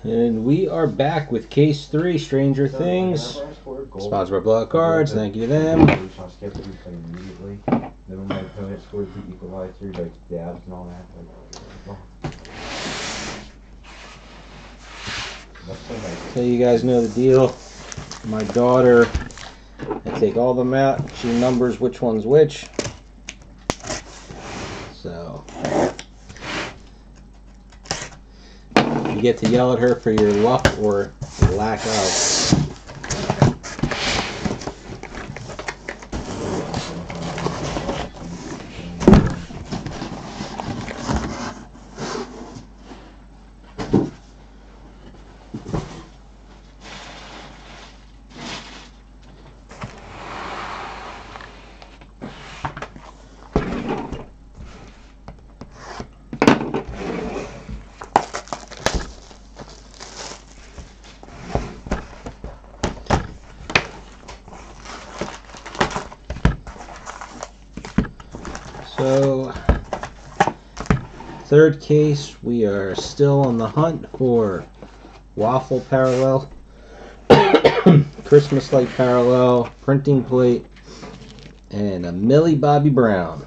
And we are back with Case 3, Stranger Things. Sponsored by Blowout Cards. Thank you to them. I skipped it like immediately. Then when my opponent scored the equalizer, like dabs and all that. So you guys know the deal. My daughter, I take all of them out. She numbers which one's which. So you get to yell at her for your luck or lack of. So, third case, we are still on the hunt for waffle parallel, Christmas light parallel, printing plate, and a Millie Bobby Brown.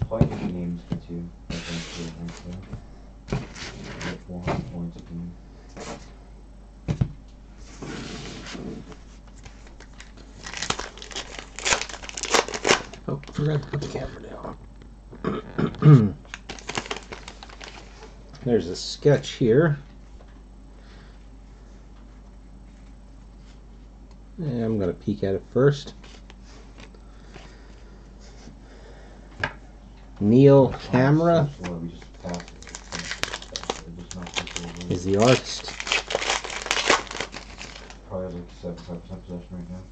Playing the games gets you, I think, get 400 points a game. Oh, forgot to put the camera down. There's a sketch here. And I'm going to peek at it first. Neil Camera is the artist. Probably like 75% possession right now.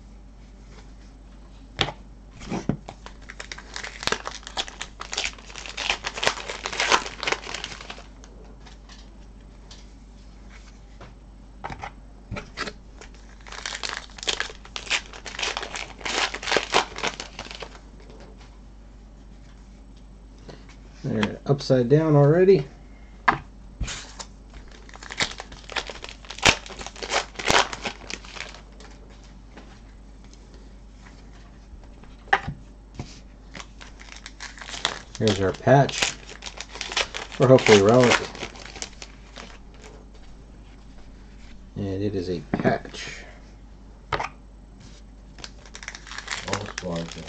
They're upside down already. Here's our patch, or hopefully relic. And it is a patch. All the squads are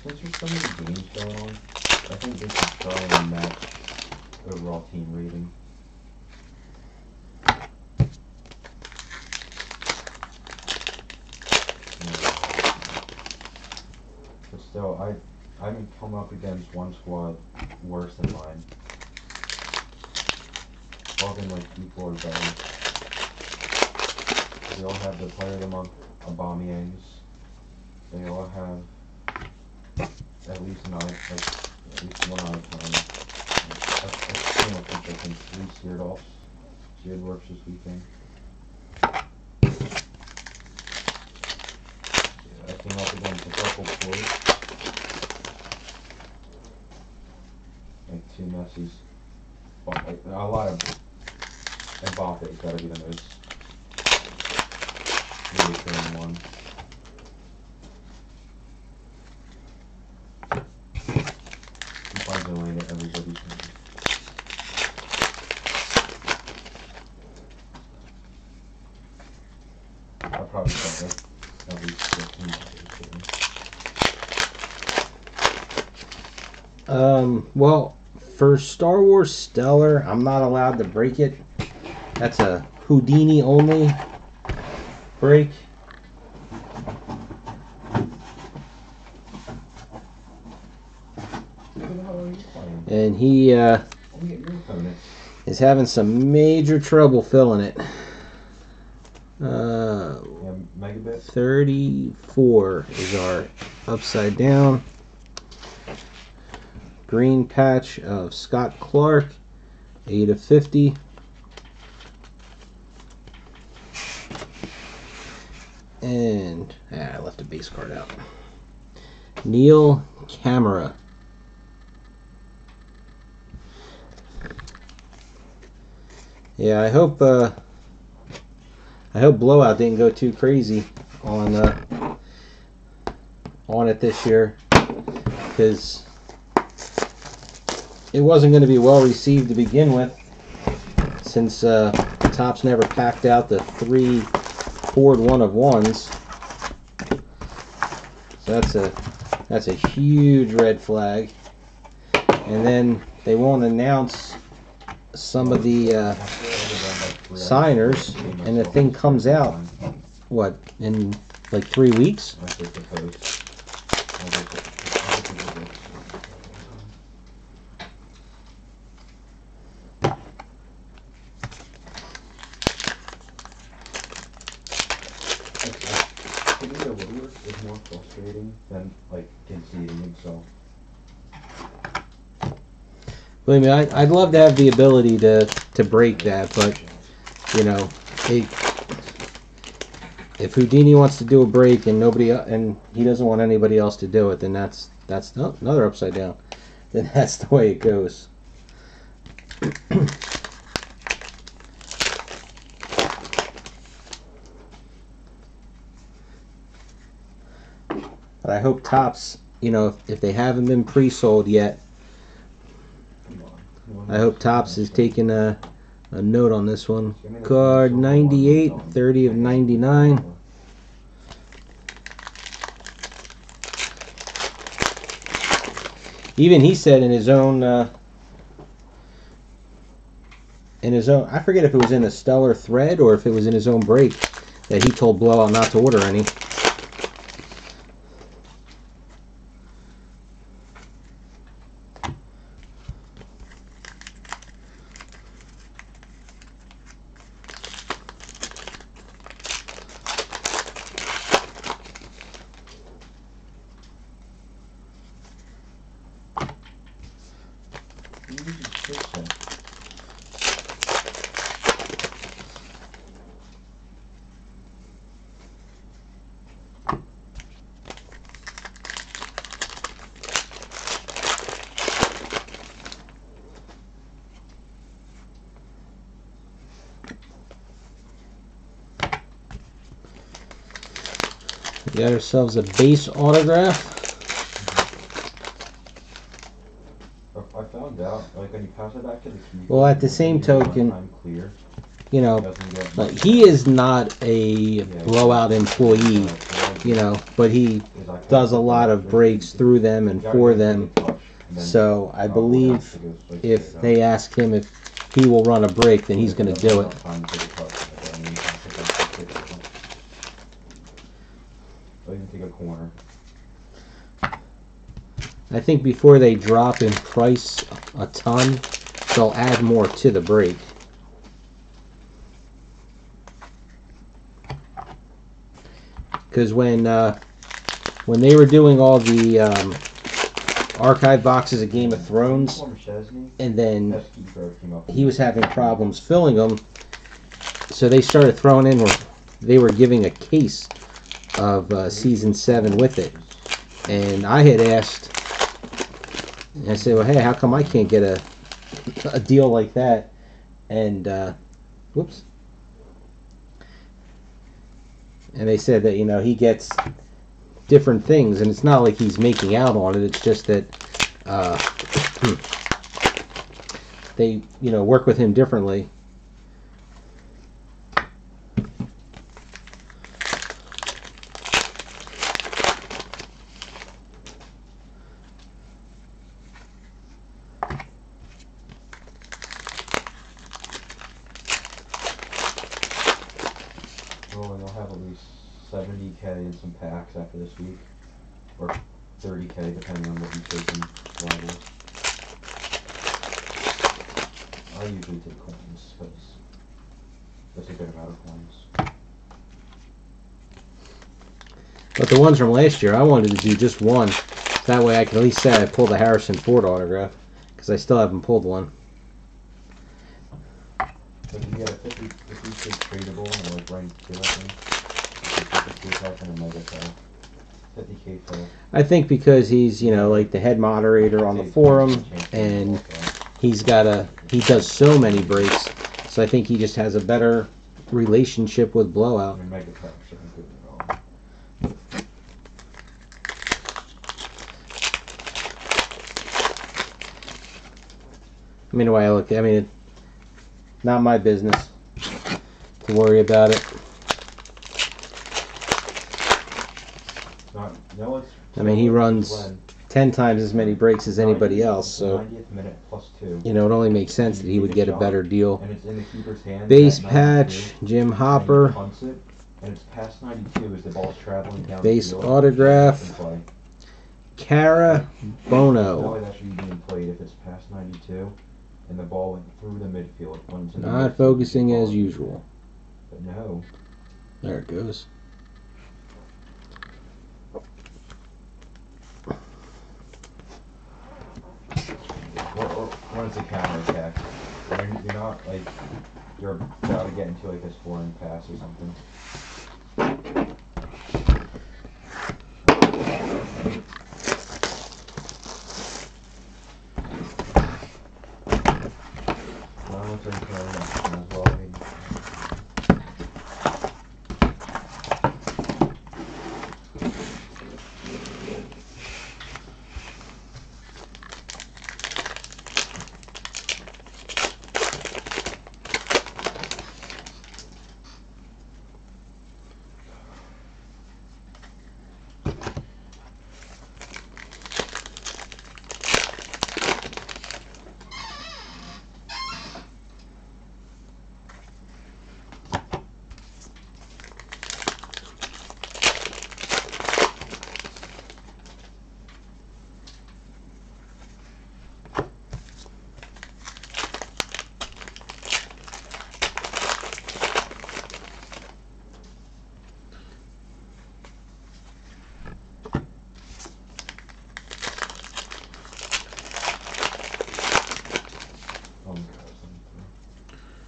since there's so many games going on, I think they should try and match overall team rating. But still, I haven't come up against one squad worse than mine. Talking like equal or better. They all have the Player of the Month Aubameyang's. They all have at least 9, like at least 1 out of 10. I think 3 seared offs. Seared works this weekend. Yeah, I came up against the purple Floyd. Like 2 Messi's. But like a lot of Mbappe's gotta be the most. Really thin one. He finds a lane at everybody's hand. I probably got like at least 15 Well, for Star Wars Stellar, I'm not allowed to break it. That's a Houdini only break. And he is having some major trouble filling it. 34 is our upside down. Green patch of Scott Clark, 8 of 50. And I left a base card out. Neil Camera. Yeah, I hope Blowout didn't go too crazy on it this year, because it wasn't going to be well received to begin with, since Topps never packed out the 3 Ford 1 of 1s. So that's a huge red flag. And then they won't announce some of the signers, and the thing comes out, what, in like 3 weeks? Is more frustrating than like conceding himself. Believe me, I'd love to have the ability to break that, but you know, if Houdini wants to do a break and he doesn't want anybody else to do it, then that's another upside down. Then that's the way it goes. But I hope Topps, you know, if they haven't been pre-sold yet, I hope Topps is taking a note on this one. Card 98, 30 of 99. Even he said in his own, I forget if it was in a Stellar thread or if it was in his own break, that he told Blowout not to order any. We got ourselves a base autograph. I found out, like when you pass it back to the key. Well, at the same token, clear, you know, like he is not a Blowout employee, you know, but he does a lot of breaks through them and for them. So I believe if they ask him if he will run a break, then he's going to do it. Even take a corner. I think before they drop in price a ton, they'll add more to the break. because when they were doing all the archive boxes of Game of Thrones, and then he was having problems filling them, so they started throwing in, or they were giving a case of season 7 with it, and I had asked, and I said, well, hey, how come I can't get a deal like that? And whoops. And they said that, he gets different things, and it's not like he's making out on it. It's just that they, work with him differently. Well, and they'll have at least 70K in some packs after this week, or 30K depending on what you take in levels. I usually take coins because that's a good amount of coins. But the ones from last year, I wanted to do just one. That way I can at least say I pulled a Harrison Ford autograph, because I still haven't pulled one. But if you get a 50 tradable and like ranked 2, I think. 50K pack and a mega pack. 50K pack. I think because he's, like the head moderator on the forum, and he does so many breaks, so I think he just has a better relationship with Blowout. Mega packs are good at all. I mean, the way I look at it, it's not my business to worry about it. He runs 10 times as many breaks as anybody else, so 90th minute plus 2. it only makes sense that he would get a better deal. And it's in the keeper's hand. Base patch, Jim Hopper. And it's past 92 as the ball's traveling down Base the field. autograph, Cara No Bono. way that should be being played if it's past 92 and the ball went through the midfield. Not focusing as usual. But no. There it goes. When it's a counterattack, you're not like you're about to get into like a scoring pass or something.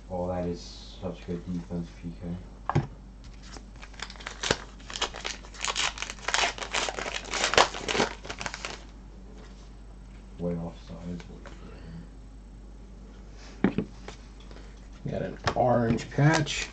Oh, that is such good defense, PK. Way offside. Got an orange patch.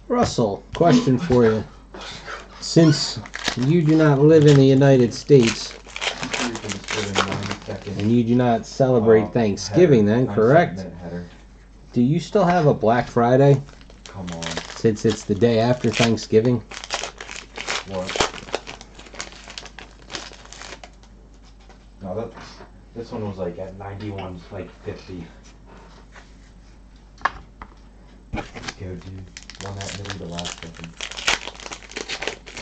Russell, question for you. Since you do not live in the United States and you do not celebrate Thanksgiving, then, correct? Do you still have a Black Friday? Come on. Since it's the day after Thanksgiving? What? No, this one was like at 91, like 50. Let's go, dude. One that literally the last second.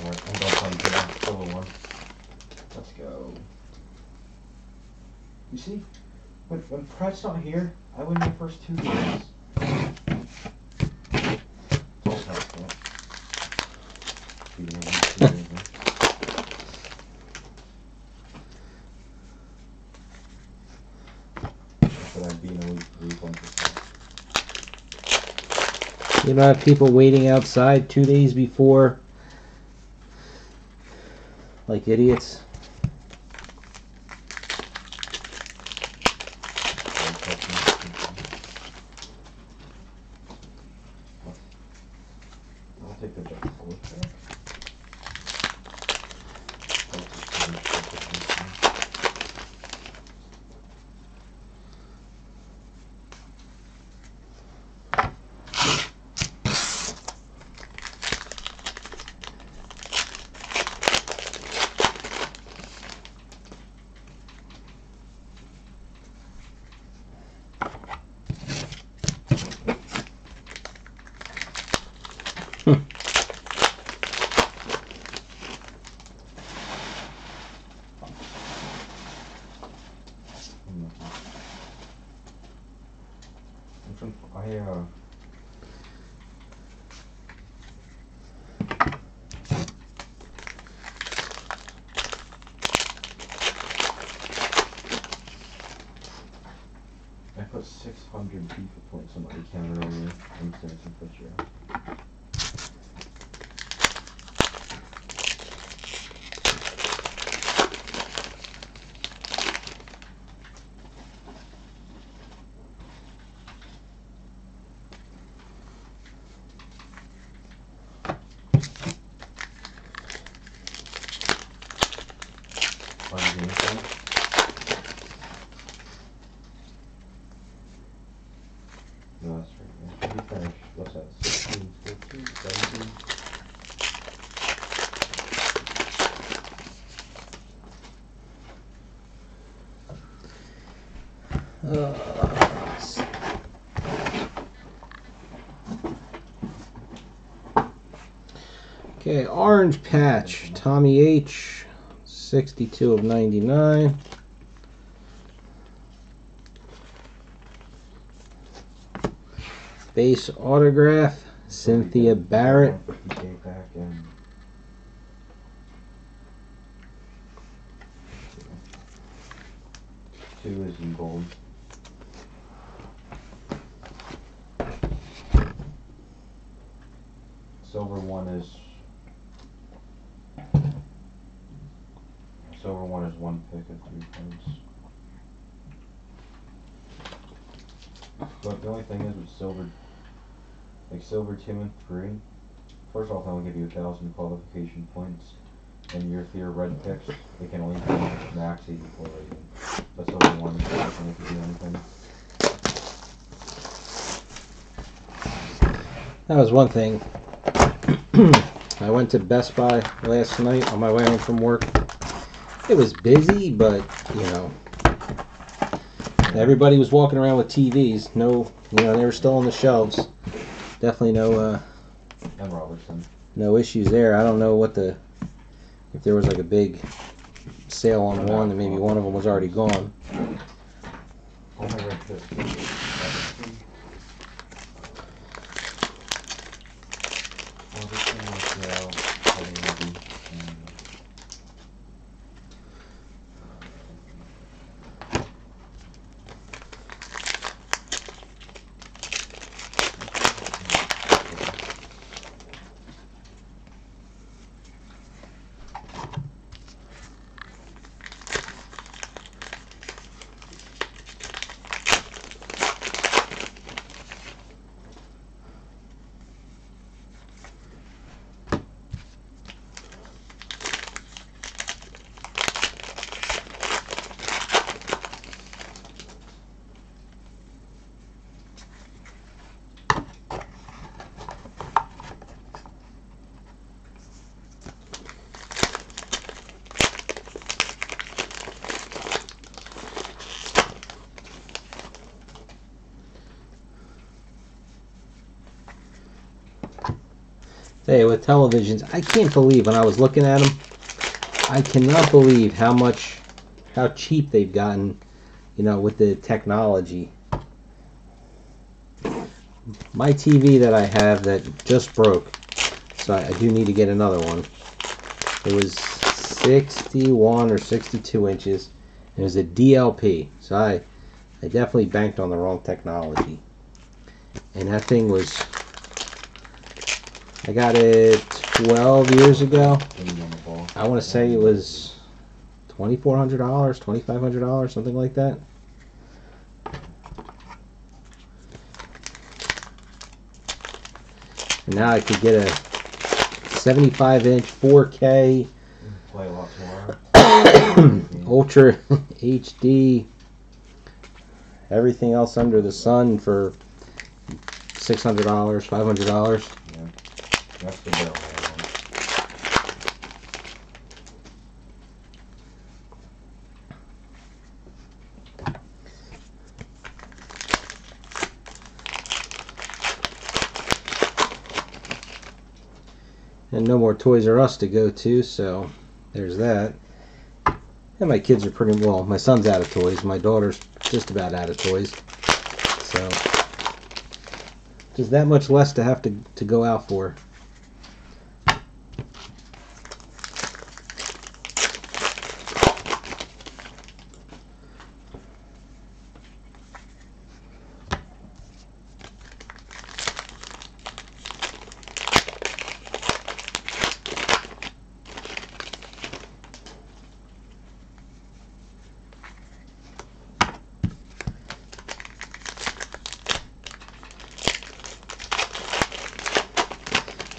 Alright, I'm going to play the silver one. Let's go. You see? When Pratt's not here, I win my first 2 games. It's all Pratt's fault. You don't have people waiting outside 2 days before, like idiots. I'll take the jack forward back. I put 600 FIFA points on my account earlier. I'm sending some picture out. No, that's right. Yeah. Should be finished. What's that? 16, 14, 17? Okay, orange patch, Tommy H, 62 of 99. Base autograph, Cynthia Barrett. Back and 2 is in gold. Silver one is 1 pick of 3 points. But the only thing is with silver, like silver 2 and 3, first off, they'll give you 1,000 qualification points. And if you're red picks, they can only do max 84 rating. But silver 1 is not going to do anything. That was one thing. I went to Best Buy last night on my way home from work. It was busy, but, you know, everybody was walking around with TVs. No, you know, they were still on the shelves. Definitely no, And Robertson. no issues there. I don't know what if there was like a big sale on one, and maybe one of them was already gone. All my red picks. Robertson, Martial, Hollywood, Hey, with televisions, I can't believe when I was looking at them, I cannot believe how cheap they've gotten, you know, with the technology. My TV that I have that just broke, so I do need to get another one. It was 61 or 62 inches. It was a DLP, so I definitely banked on the wrong technology. And that thing was, I got it 12 years ago. I want to say it was $2,400, $2,500, something like that. And now I could get a 75-inch 4K Play a lot more. Ultra HD, everything else under the sun for $600, $500. Yeah, that's the bill. And no more Toys R Us to go to, so there's that. And my kids are pretty well. My son's out of toys. My daughter's just about out of toys. So just that much less to have to go out for.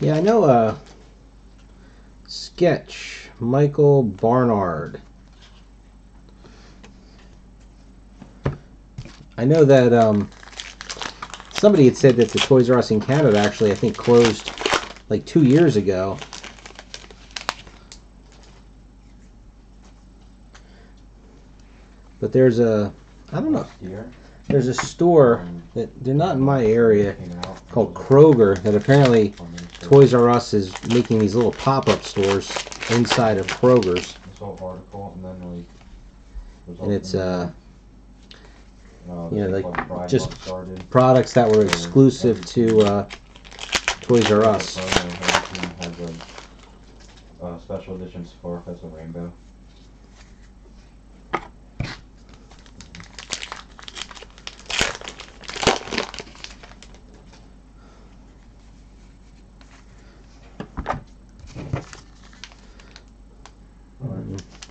Yeah, I know Sketch, Michael Barnard. I know that somebody had said that the Toys R Us in Canada actually, I think, closed like 2 years ago. But there's a, I don't know, there's a store that they're not in my area called Kroger that apparently Toys R Us is making these little pop-up stores inside of Kroger's. And it's you know, like just products that were exclusive to Toys R Us. Special edition scarf as a rainbow.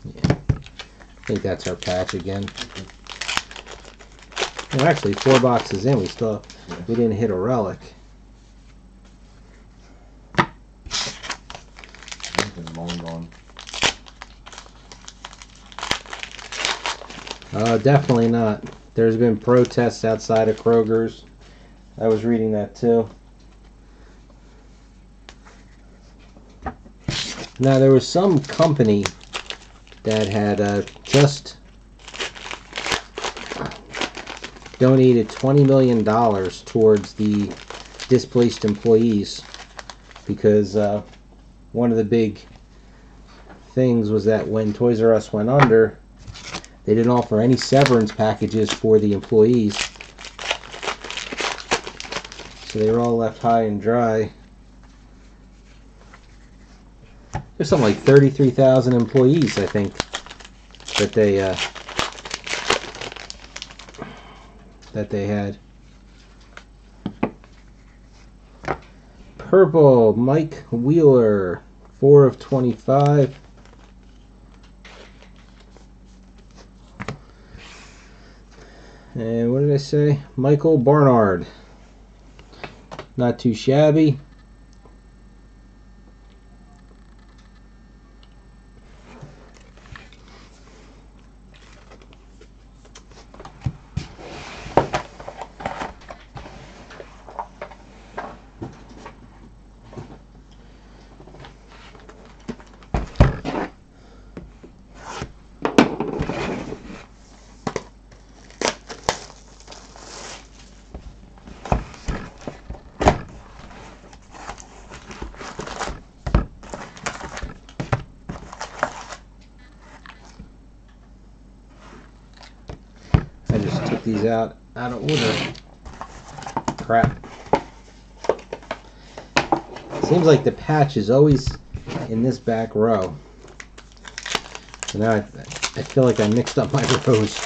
Yeah. I think that's our patch again. Well, actually, 4 boxes in, we didn't hit a relic. Definitely not. There's been protests outside of Kroger's. I was reading that too. Now, there was some company that had just donated $20 million towards the displaced employees because one of the big things was that when Toys R Us went under, they didn't offer any severance packages for the employees. So they were all left high and dry. There's something like 33,000 employees, I think, that they had. Purple, Mike Wheeler, 4 of 25. And what did I say? Michael Barnard. Not too shabby. these out of order. Crap. Seems like the patch is always in this back row. So now I feel like I mixed up my rows.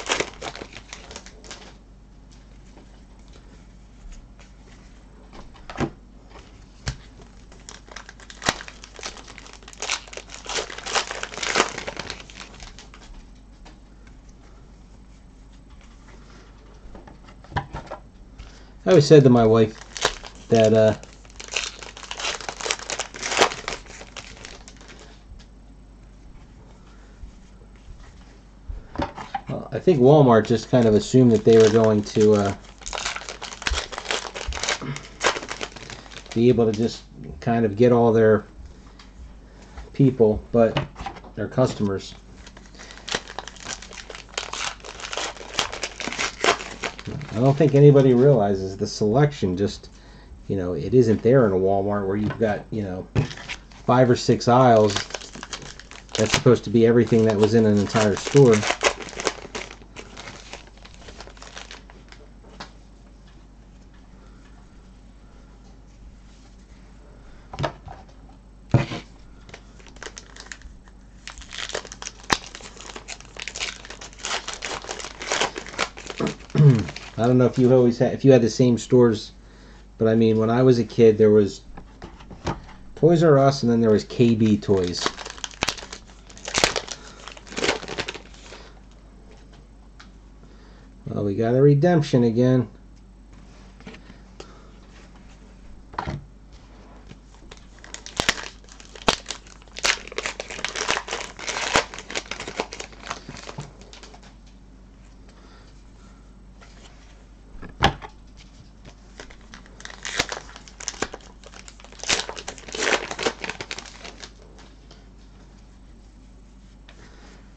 I always said to my wife that well, I think Walmart just kind of assumed that they were going to be able to just kind of get all their people, but their customers. I don't think anybody realizes the selection just, it isn't there in a Walmart where you've got, 5 or 6 aisles. That's supposed to be everything that was in an entire store. I don't know if you had the same stores, but I mean, when I was a kid, there was Toys R Us, and then there was KB Toys. Well, we got a redemption again.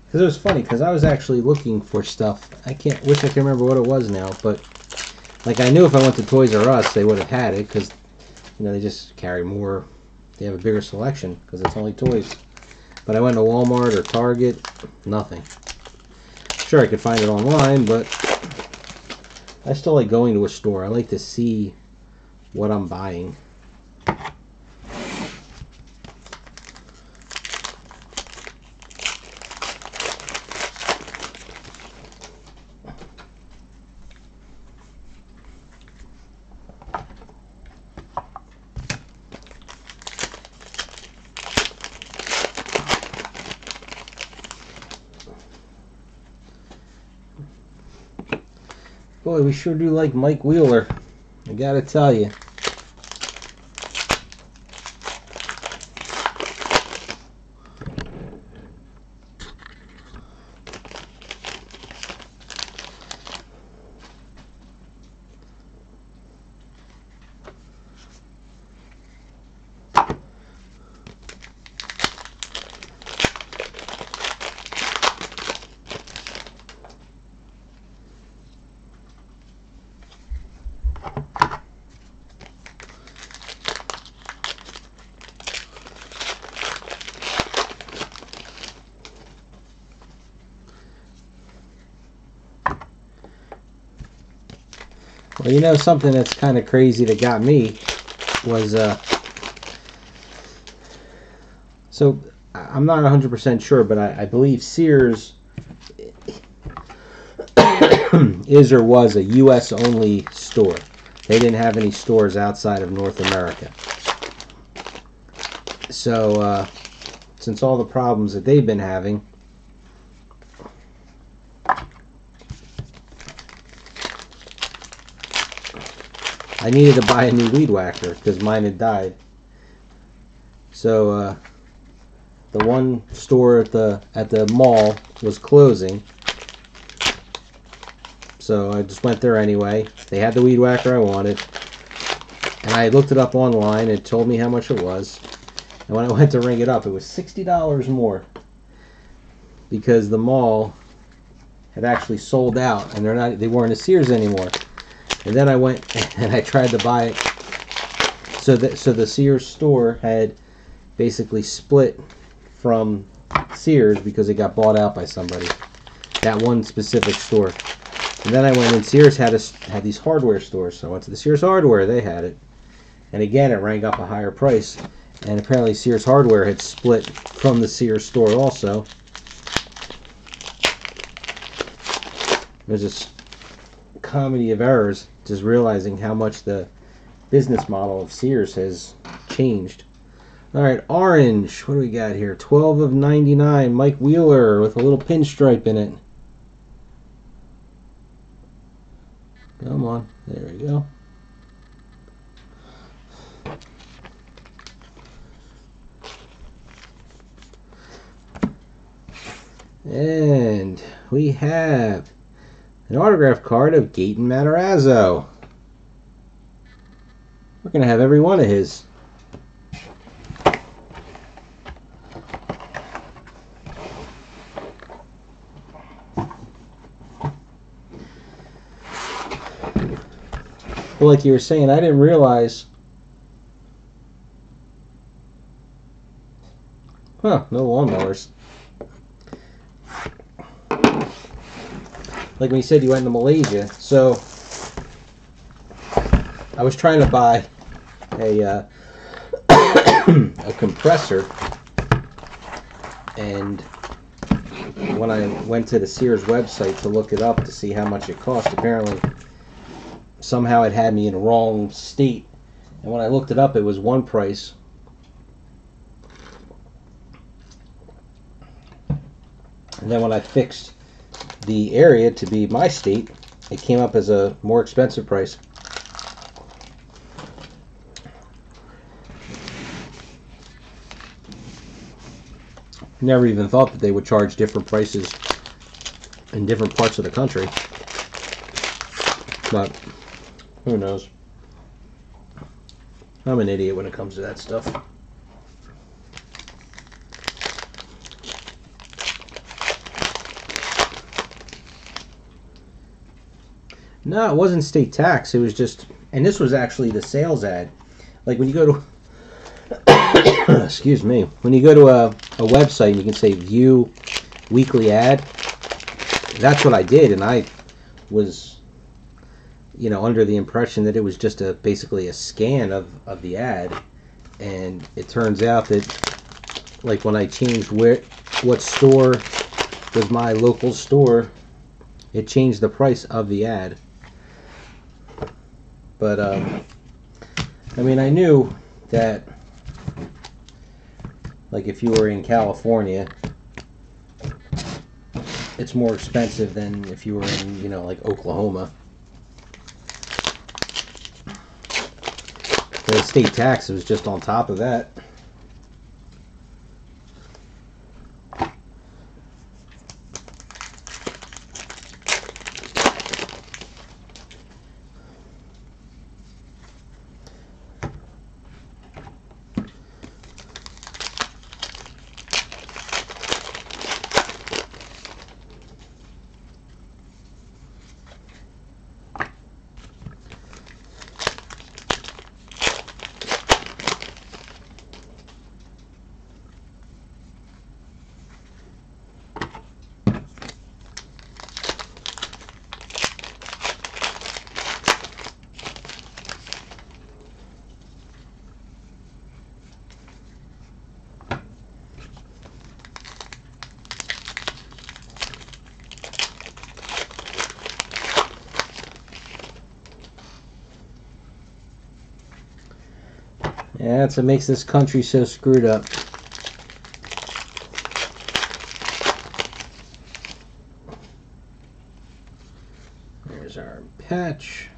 Because it was funny, because I was actually looking for stuff. Wish I could remember what it was now, but like I knew if I went to Toys R Us, they would have had it, because they just carry more. They have a bigger selection because it's only toys. But I went to Walmart or Target, nothing. Sure, I could find it online, but I still like going to a store. I like to see what I'm buying. Boy, we sure do like Mike Wheeler. I gotta tell you. Well, something that's kind of crazy that got me was, so I'm not 100% sure, but I believe Sears is or was a U.S. only store. They didn't have any stores outside of North America. So, since all the problems that they've been having, I needed to buy a new weed whacker because mine had died. So the one store at the mall was closing. So I just went there anyway. They had the weed whacker I wanted. And I looked it up online. It told me how much it was. And when I went to ring it up, it was $60 more. Because the mall had actually sold out and they weren't a Sears anymore. And then I went and I tried to buy it. So the Sears store had basically split from Sears because it got bought out by somebody. That one specific store. And then I went in. Sears had these hardware stores, so I went to the Sears Hardware. They had it, and again it rang up a higher price. And apparently Sears Hardware had split from the Sears store also. There's this comedy of errors, just realizing how much the business model of Sears has changed. All right, orange. What do we got here? 12 of 99. Mike Wheeler with a little pinstripe in it. Come on. There we go. And we have an autograph card of Gaten Matarazzo. We're going to have every one of his. But like you were saying, I didn't realize. No lawnmowers. Like when you said you went to Malaysia, so I was trying to buy a compressor, and when I went to the Sears website to look it up to see how much it cost, apparently somehow it had me in the wrong state, and when I looked it up, it was one price. And then when I fixed the area to be my state, it came up as a more expensive price. Never even thought that they would charge different prices in different parts of the country. But who knows? I'm an idiot when it comes to that stuff. No, it wasn't state tax. It was just, and this was actually the sales ad. Like when you go to, excuse me, when you go to a website and you can say view weekly ad, that's what I did, and I was, under the impression that it was just basically a scan of the ad, and it turns out that, like when I changed what store was my local store, it changed the price of the ad. But, I mean, I knew that, like, if you were in California, it's more expensive than if you were in, like Oklahoma. The state tax was just on top of that. Yeah, that's what makes this country so screwed up. There's our patch.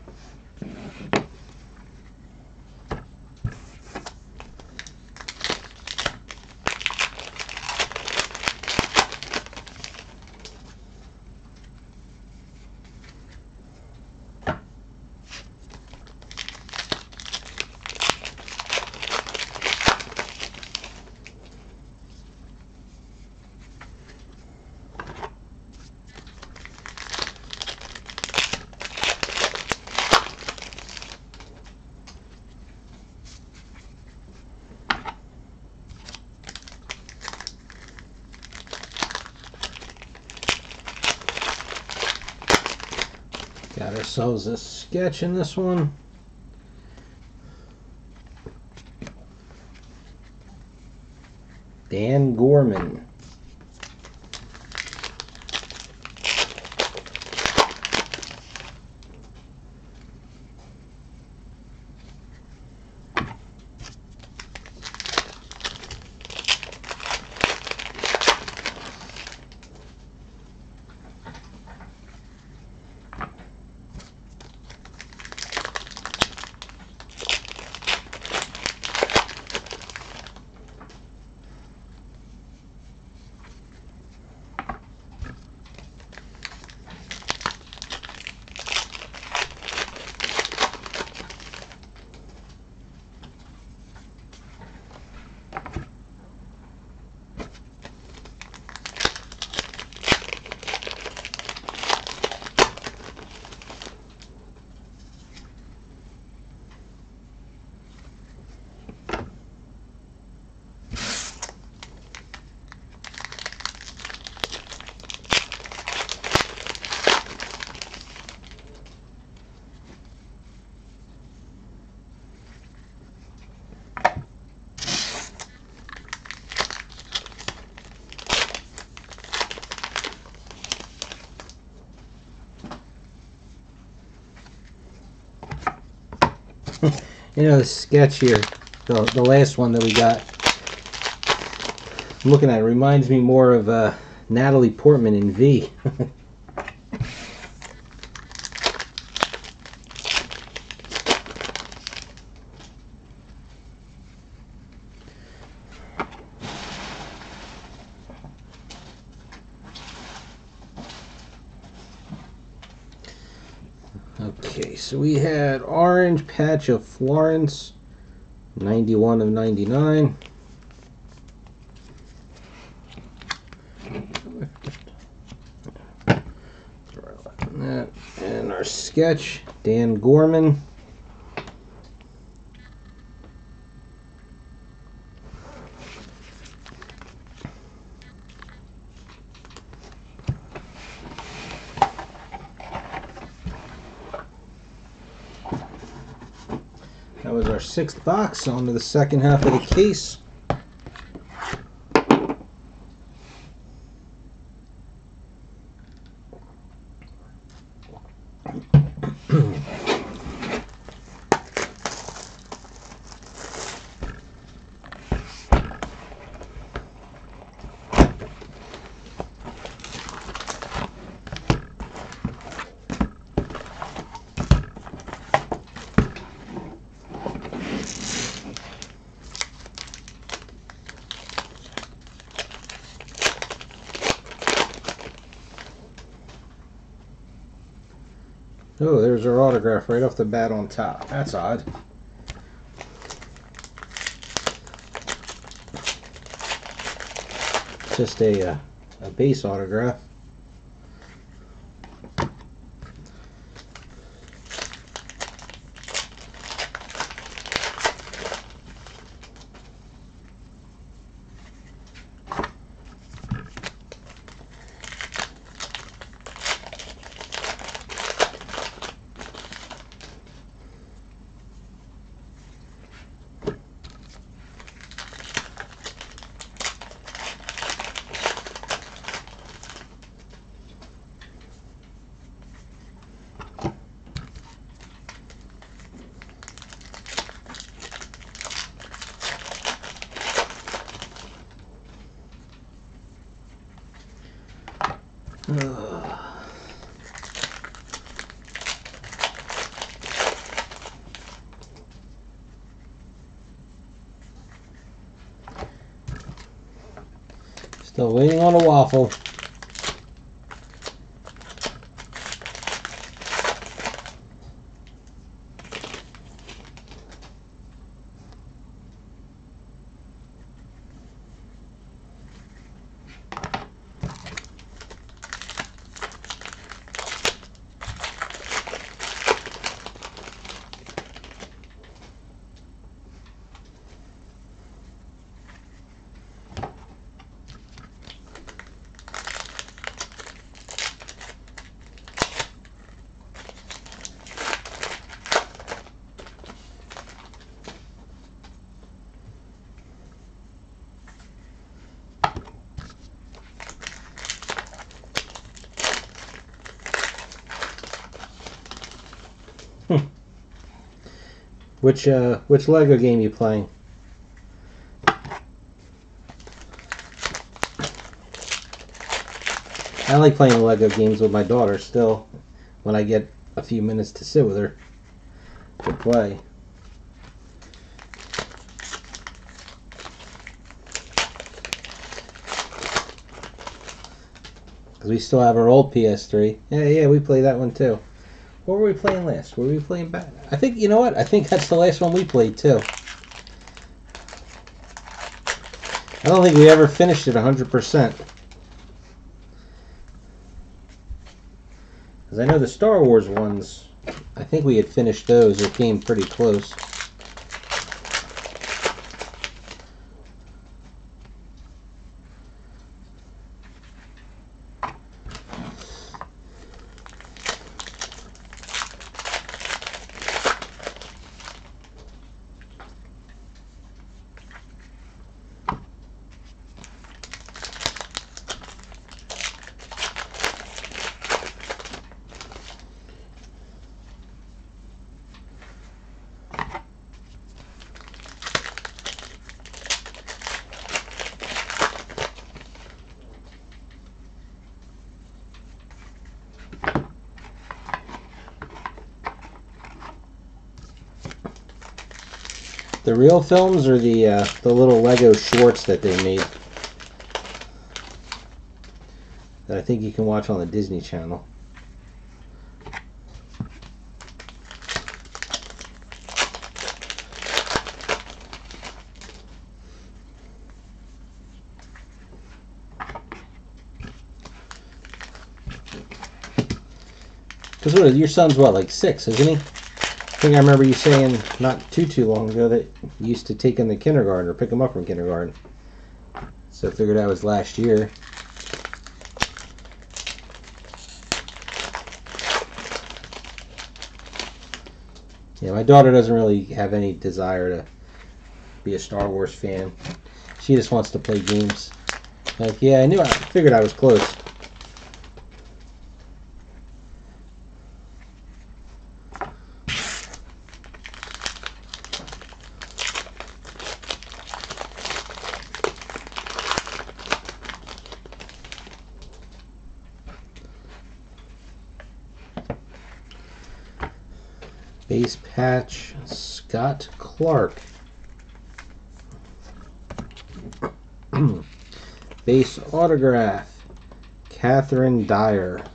ourselves a sketch in this one. Dan Gorman. You know, the sketch here, the last one that we got, I'm looking at it, reminds me more of Natalie Portman in V. Okay, so we had Orange Patch of Florence, 91 of 99. That. And our sketch, Dan Gorman. That was our 6th box. On to the second half of the case. Oh, there's our autograph right off the bat on top. That's odd. Just a base autograph. Still waiting on a waffle. Which Lego game you playing? I like playing Lego games with my daughter still, when I get a few minutes to sit with her to play. Because we still have our old PS3. Yeah, we play that one too. What were we playing last? Were we playing back? I think, you know what? I think that's the last one we played too. I don't think we ever finished it 100%. Because I know the Star Wars ones, I think we had finished those or came pretty close. The real films or the little Lego shorts that they made that I think you can watch on the Disney Channel. Because your son's what, like 6, isn't he? I think I remember you saying not too long ago that you used to take him to kindergarten or pick him up from kindergarten. So I figured that was last year. Yeah, my daughter doesn't really have any desire to be a Star Wars fan. She just wants to play games. Like, yeah, I figured I was close. Base patch, Scott Clark. Base autograph, Catherine Dyer.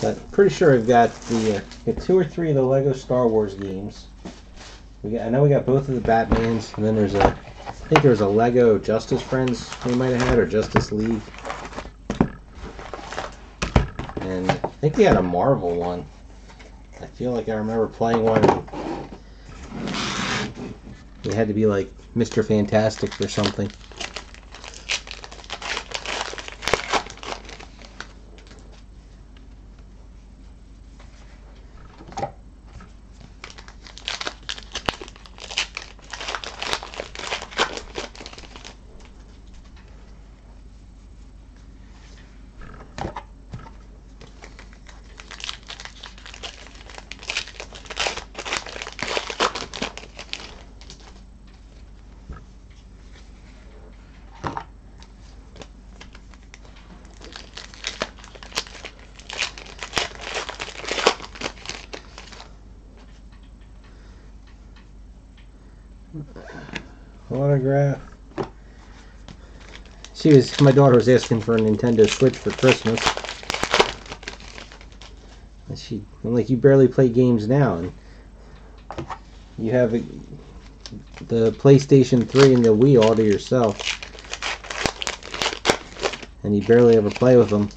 But pretty sure I've got the 2 or 3 of the Lego Star Wars games. I know we got both of the Batmans, and then I think there was a Lego Justice Friends we might have had, or Justice League. And I think we had a Marvel one. I feel like I remember playing one. It had to be like Mr. Fantastic or something. Autograph. My daughter was asking for a Nintendo Switch for Christmas. And I'm like, you barely play games now, and you have the PlayStation 3 and the Wii all to yourself, and you barely ever play with them.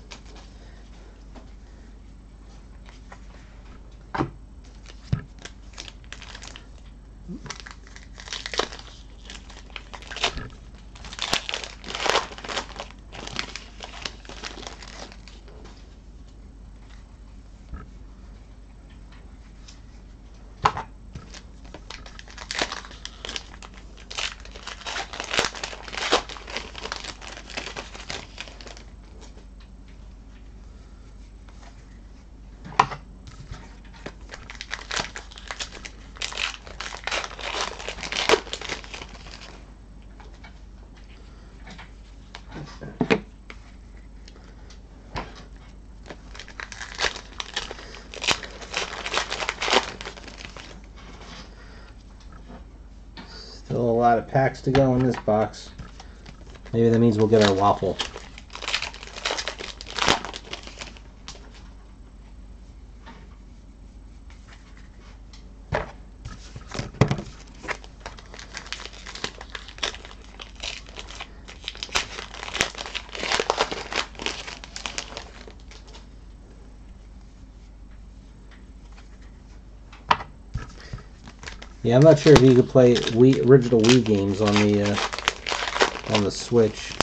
Still a lot of packs to go in this box. Maybe that means we'll get our waffle. Yeah, I'm not sure if you could play original Wii games on the Switch.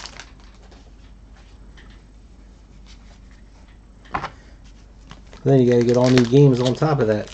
Then you gotta get all new games on top of that.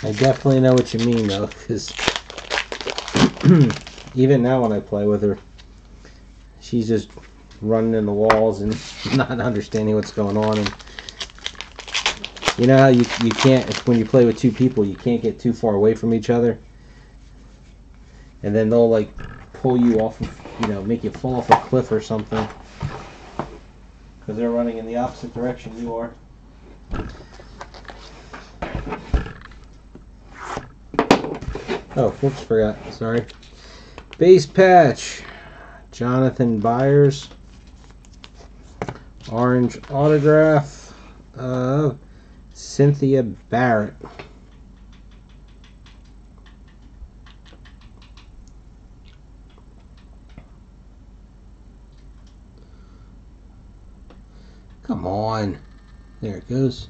I definitely know what you mean, though, because even now when I play with her, she's just running in the walls and not understanding what's going on. And you know how you can't, when you play with two people, you can't get too far away from each other, and then they'll like pull you off, make you fall off a cliff or something because they're running in the opposite direction you are. Oh, whoops, forgot. Sorry. Base patch. Jonathan Byers. Orange autograph of Cynthia Barrett. Come on. There it goes.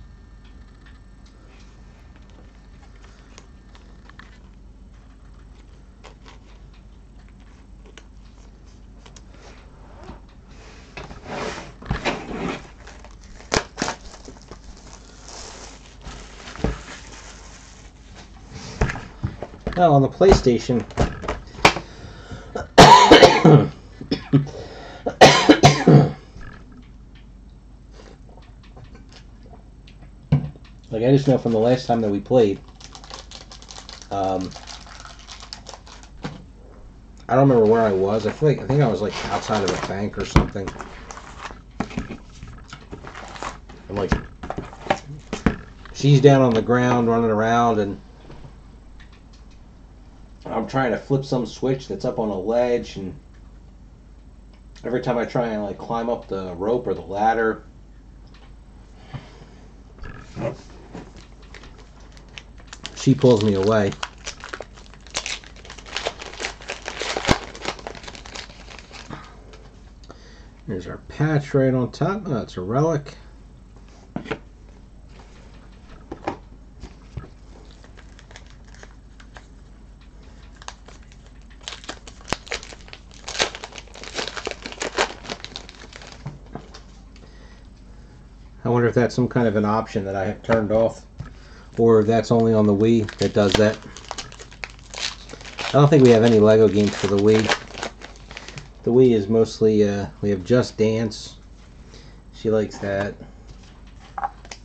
Now on the PlayStation, like I just know from the last time that we played, I don't remember where I was. I think I was like outside of a bank or something. And like she's down on the ground running around, and I'm trying to flip some switch that's up on a ledge, and every time I try and like climb up the rope or the ladder, she pulls me away. There's our patch right on top. Oh, it's a relic. I wonder if that's some kind of an option that I have turned off, or if that's only on the Wii that does that. I don't think we have any Lego games for the Wii. The Wii is mostly, we have Just Dance, She likes that.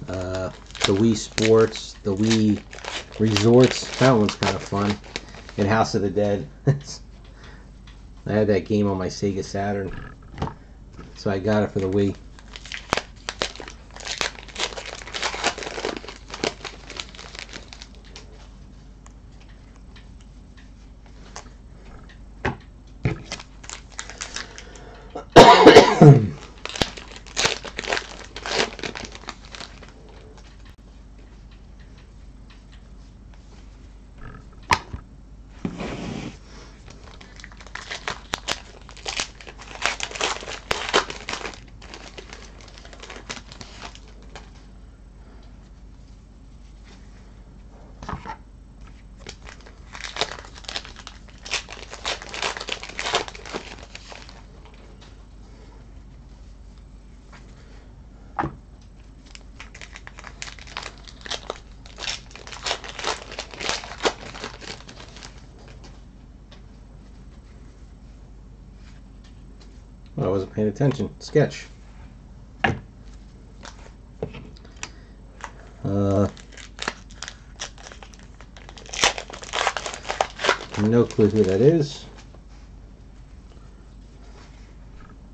The Wii Sports, the Wii Resorts. That one's kind of fun. And House of the Dead. I had that game on my Sega Saturn, so I got it for the Wii. I wasn't paying attention. Sketch. No clue who that is.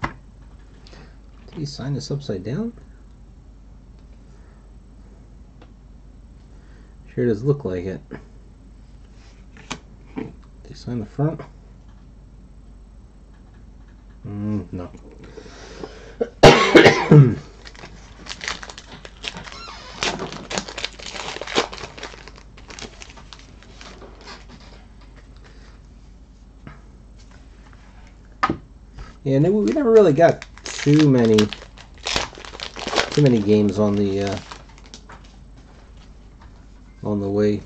Did he sign this upside down? Sure does look like it. Did he sign the front? No. Yeah, we never really got too many games on the Wii.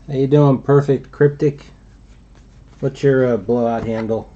How you doing, Perfect Cryptic? What's your blowout handle?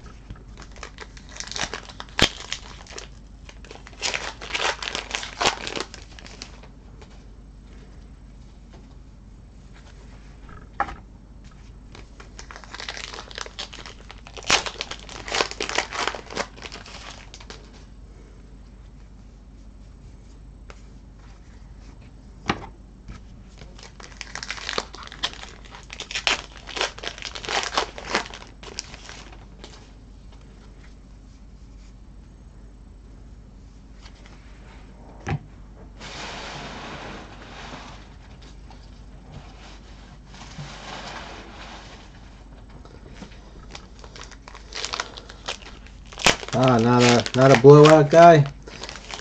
Not a blowout guy.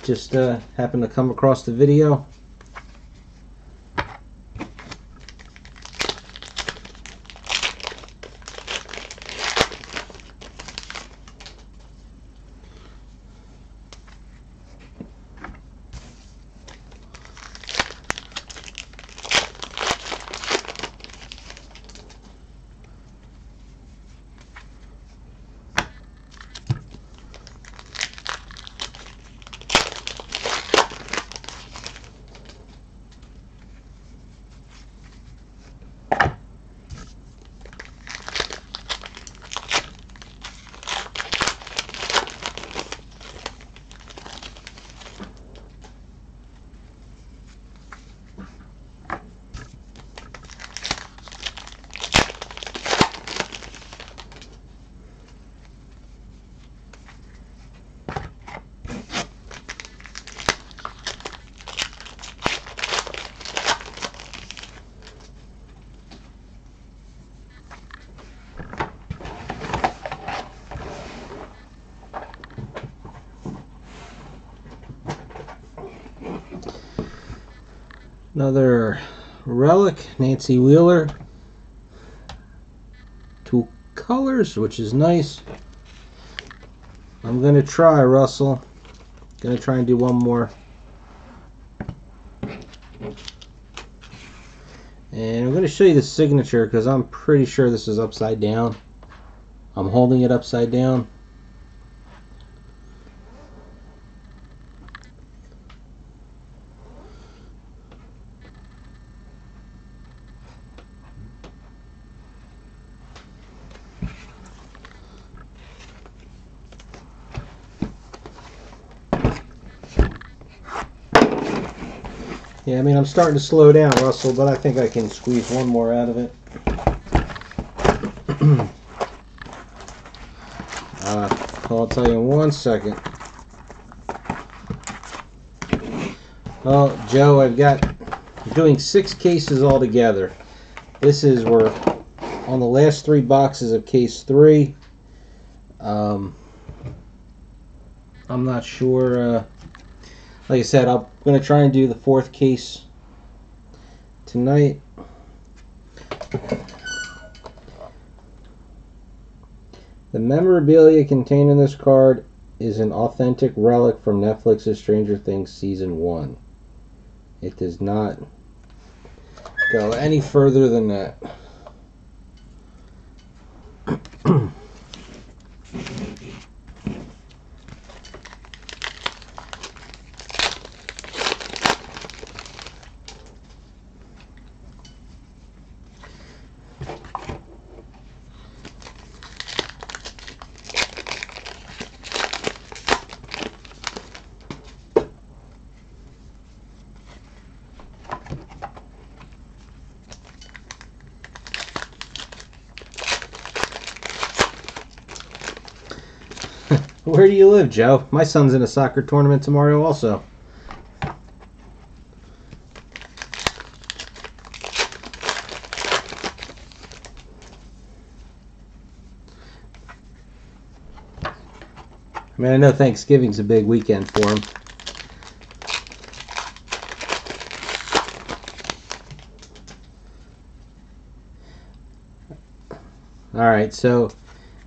Just happened to come across the video. Another relic, Nancy Wheeler. 2 colors, which is nice. I'm gonna try, Russell. Gonna try and do one more. And I'm going to show you the signature because I'm pretty sure this is upside down. I'm holding it upside down. Yeah, I mean, I'm starting to slow down, Russell, but I think I can squeeze one more out of it. I'll tell you in 1 second. Well, Joe, I'm doing 6 cases altogether. We're on the last 3 boxes of case 3. I'm not sure. Like I said, I'm going to try and do the 4th case tonight. The memorabilia contained in this card is an authentic relic from Netflix's Stranger Things Season 1. It does not go any further than that. Where do you live, Joe? My son's in a soccer tournament tomorrow also. I mean, I know Thanksgiving's a big weekend for him. All right, so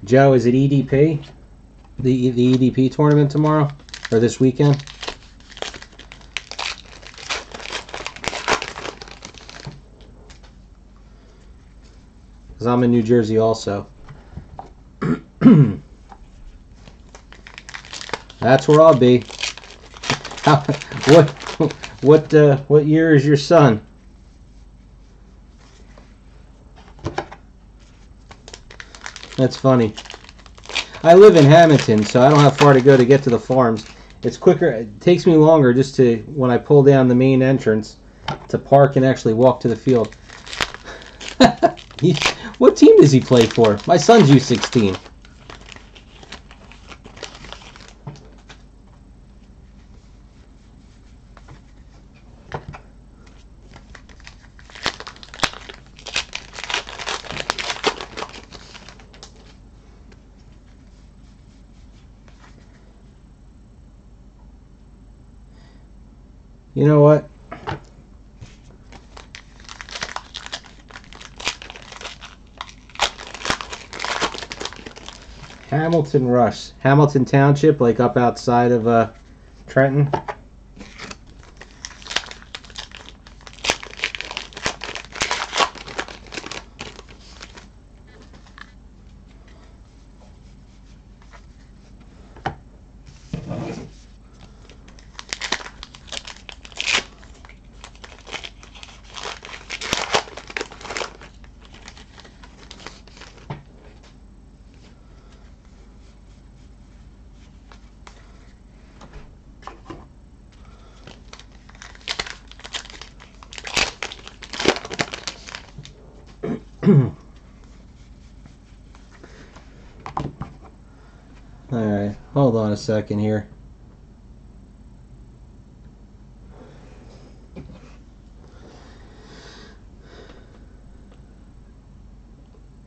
Joe, is it EDP? The EDP tournament tomorrow or this weekend? Because I'm in New Jersey also. That's where I'll be. What year is your son? That's funny. I live in Hamilton, so I don't have far to go to get to the farms. It's quicker. It takes me longer just to, when I pull down the main entrance, to park and actually walk to the field. What team does he play for? My son's U16. You know what? Hamilton Rush. Hamilton Township, like up outside of Trenton. Alright, hold on a second here.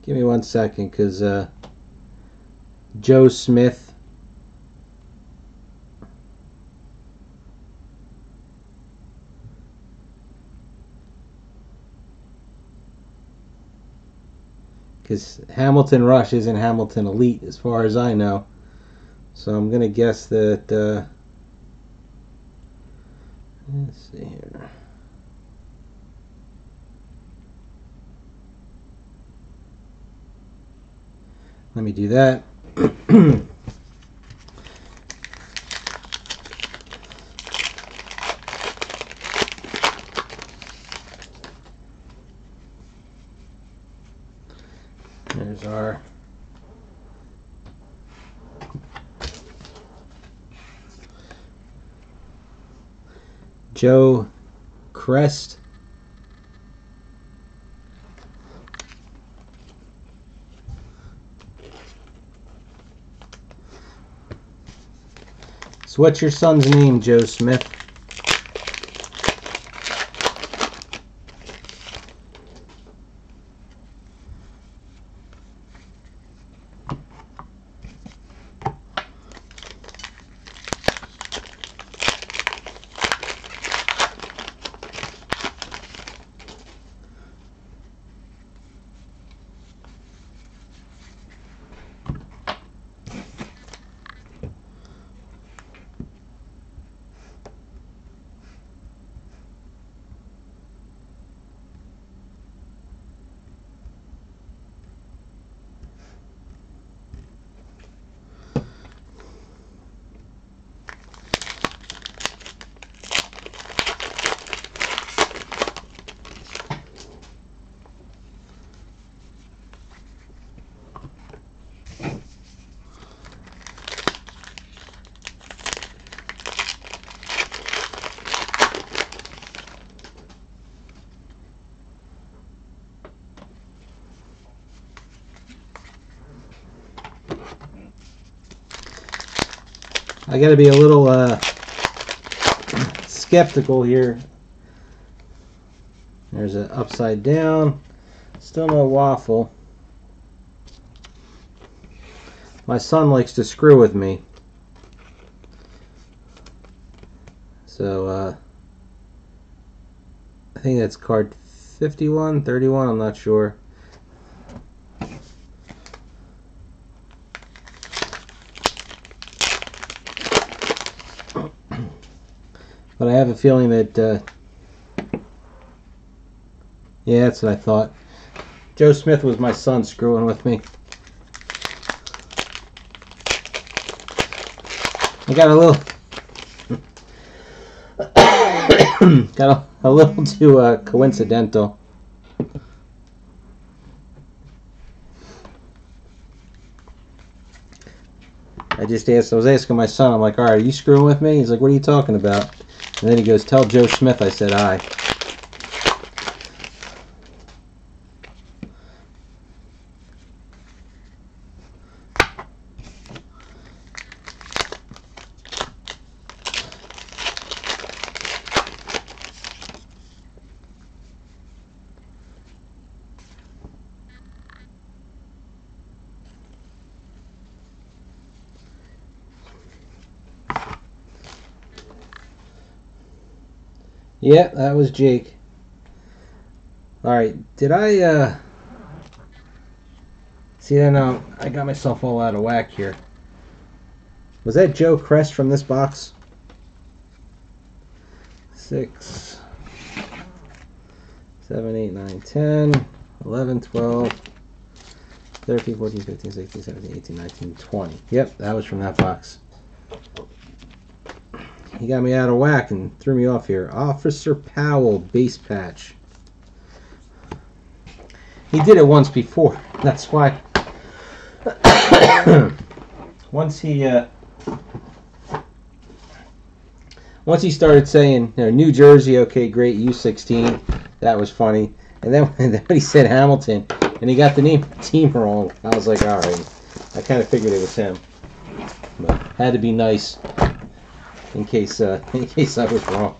Give me 1 second, because Joe Smith. Because Hamilton Rush isn't Hamilton Elite as far as I know. So I'm going to guess that, let's see here. Let me do that. There's our Joe Crest. So what's your son's name, Joe Smith? I gotta be a little skeptical here. There's an upside down. Still no waffle. My son likes to screw with me. So I think that's card 51, 31, I'm not sure. But I have a feeling that, yeah, that's what I thought. Joe Smith was my son screwing with me. I got a little, got a little too coincidental. I was asking my son, I'm like, all right, are you screwing with me? He's like, what are you talking about? And then he goes, tell Joe Smith I said aye. Yeah, that was Jake. Alright, did I, see, then I got myself all out of whack here. Was that Joe Crest from this box? 6, 7, 8, 9, 10, 11, 12, 13, 14, 15, 16, 17, 18, 19, 20. Yep, that was from that box. He got me out of whack and threw me off here. Officer Powell, base patch. He did it once before. That's why. Once he started saying, you know, New Jersey, okay, great, U16, that was funny. And then he said Hamilton, and he got the team wrong. I was like, all right. I kind of figured it was him, but had to be nice in case I was wrong.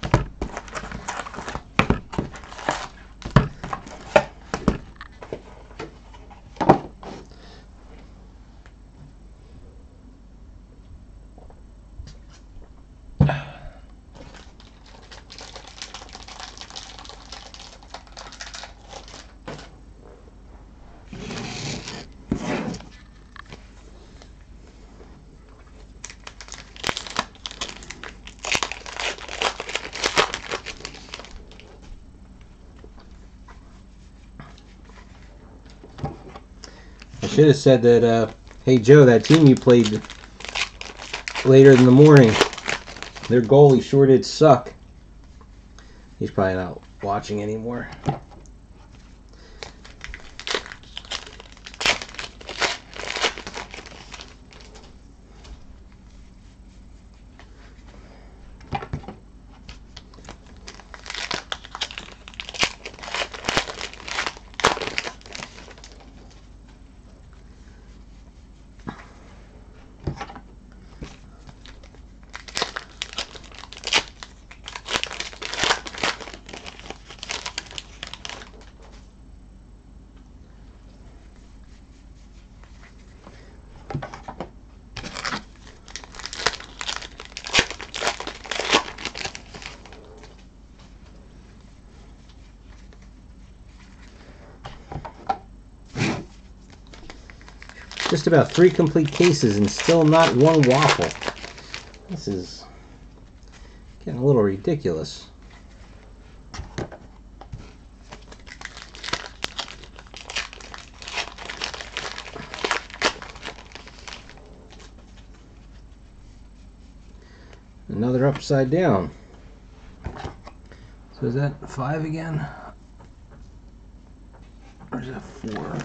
I should have said that Hey Joe, that team you played later in the morning, their goalie sure did suck. He's probably not watching anymore. Just about 3 complete cases and still not one waffle. This is getting a little ridiculous. Another upside down. So is that 5 again? Or is that 4?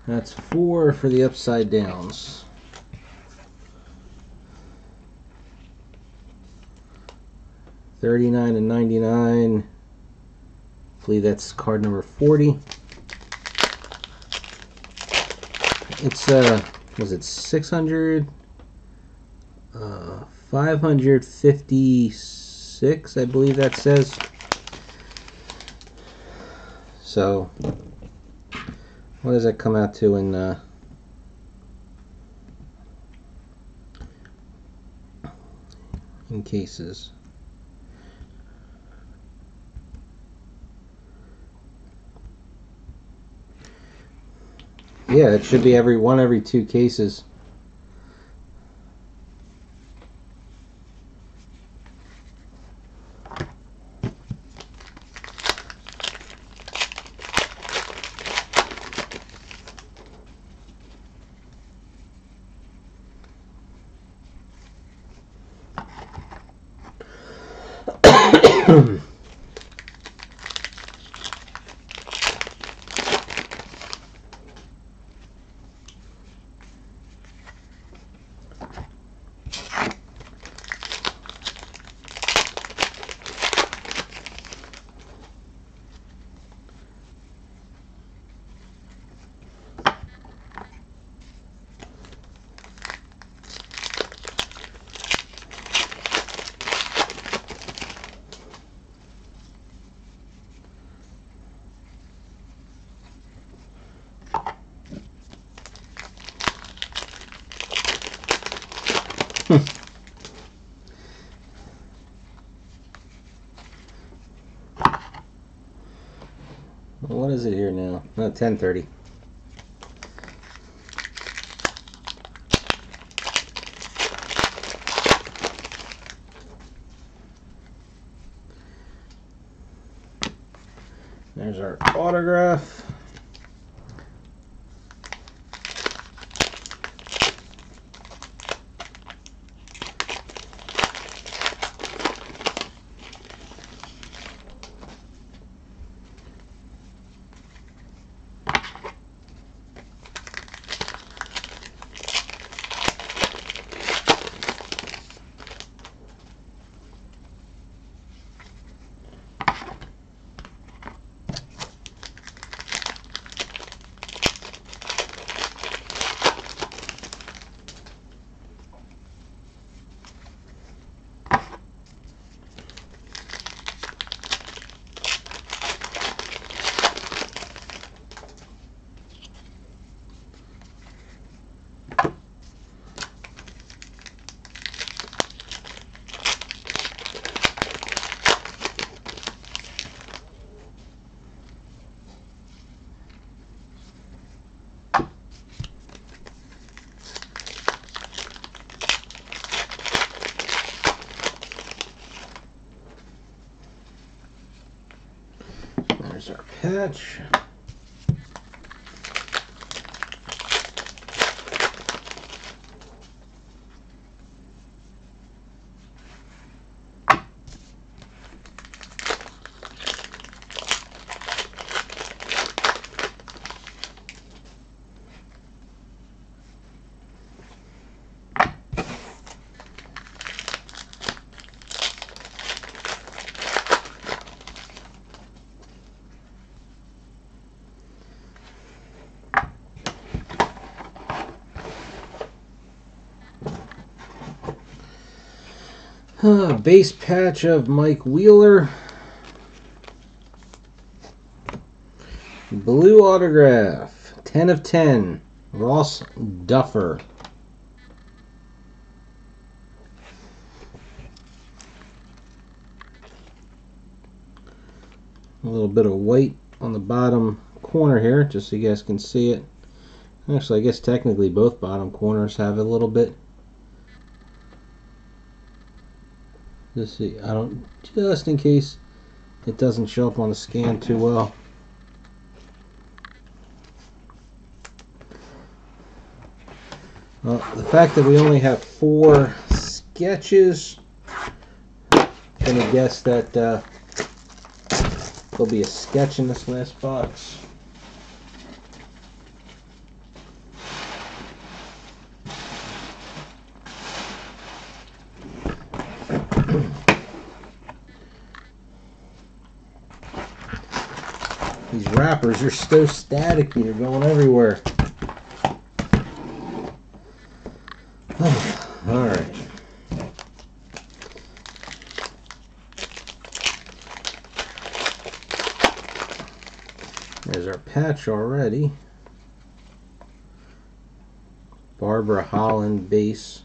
That's 4 for the upside downs. $39 and $99. I believe that's card number 40. It's was it 600? 556, I believe that says. So, what does that come out to in cases? Yeah, it should be every 2 cases. What is it here now? 10:30. There's our autograph. There's our patch. Base patch of Mike Wheeler. Blue autograph. 10 of 10. Ross Duffer. A little bit of white on the bottom corner here, just so you guys can see it. Actually, I guess technically both bottom corners have a little bit. Just see, just in case it doesn't show up on the scan too well. Well, the fact that we only have 4 sketches, I'm gonna guess that there'll be a sketch in this last box. These wrappers are so staticky, they're going everywhere. Alright. There's our patch already. Barbara Holland base.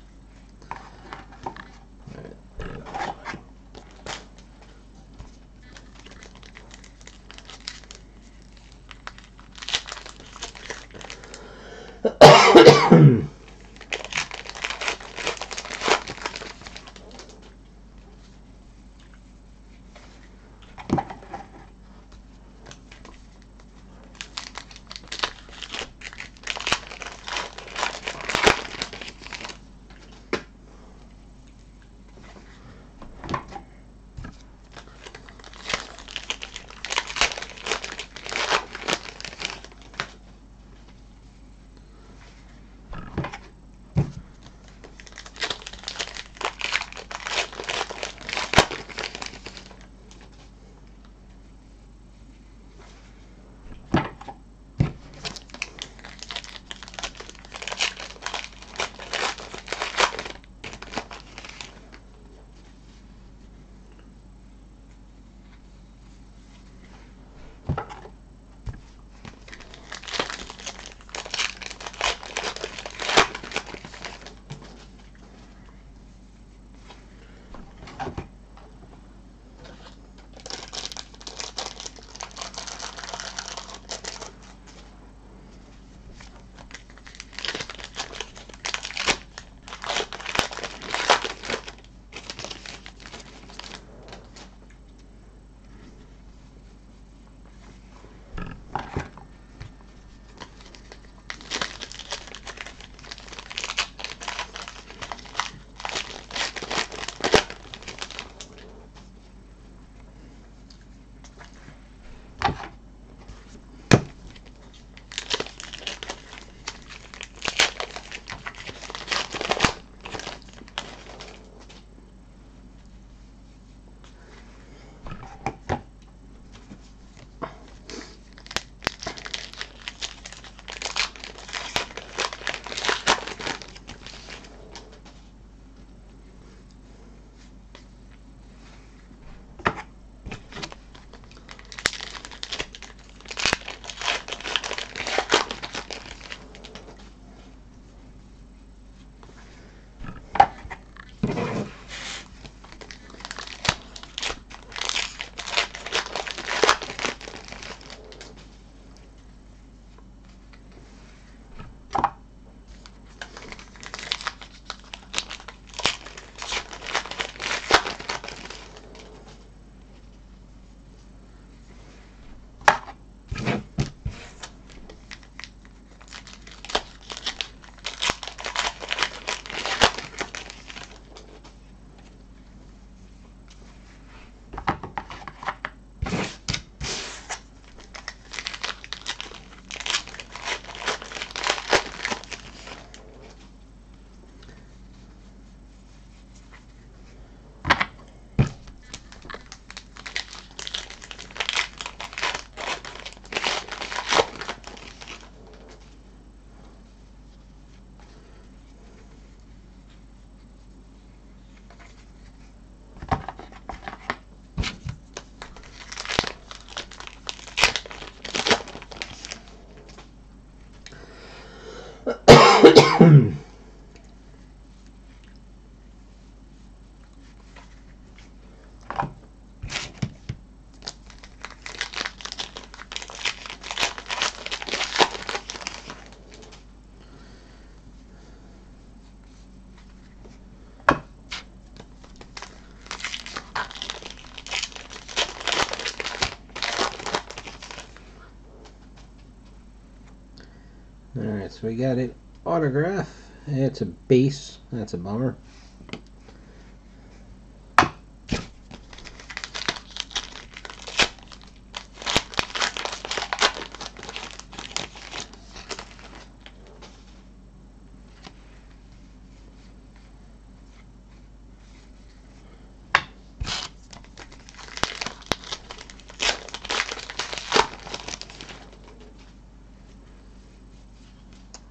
Alright, so we got an autograph. It's a base. That's a bummer.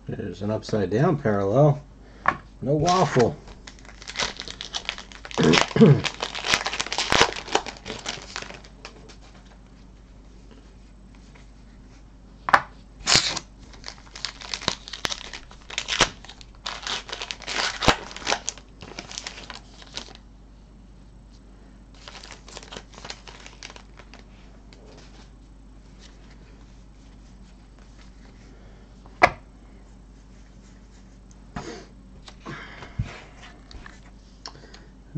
There's an upside down parallel. No waffle.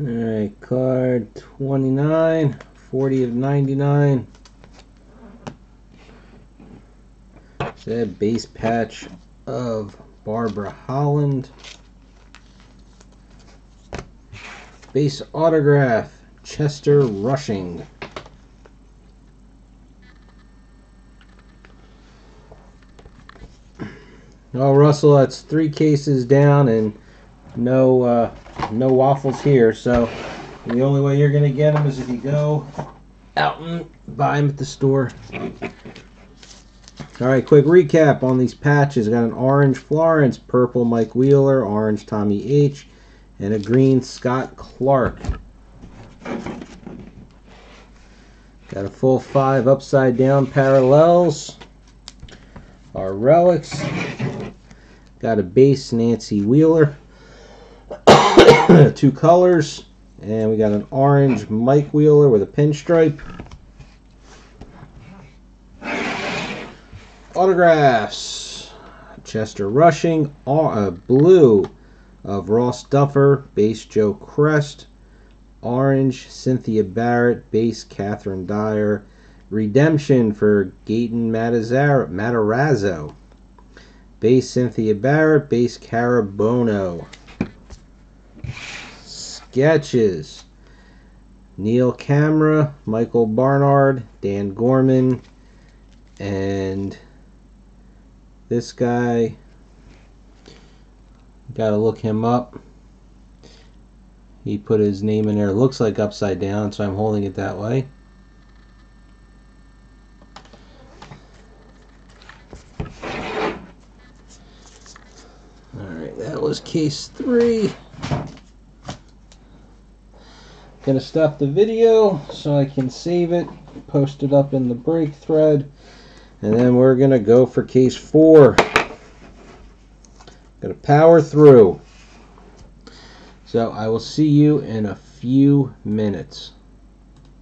Alright, card 29, 40 of 99. It's a base patch of Barbara Holland. Base autograph, Chester Rushing. Oh, Russell, that's 3 cases down and no waffles here. So the only way you're going to get them is if you go out and buy them at the store. All right, quick recap on these patches. Got an orange Florence, purple Mike Wheeler, orange Tommy H, and a green Scott Clark. Got a full 5 upside down parallels. Our relics. Got a base Nancy Wheeler. 2 colors. And we got an orange Mike Wheeler with a pinstripe. Autographs. Chester Rushing. Blue of Ross Duffer. Base Joe Crest. Orange Cynthia Barrett. Base Catherine Dyer. Redemption for Gaten Matarazzo. Base Cynthia Barrett. Base Carabono. Sketches. Neil Camera. Michael Barnard. Dan Gorman. And this guy, gotta look him up. He put his name in there. It looks like upside down, so I'm holding it that way. Alright, that was case 3. Gonna stop the video so I can save it, post it up in the break thread, and then we're gonna go for case 4. Gonna power through. So I will see you in a few minutes.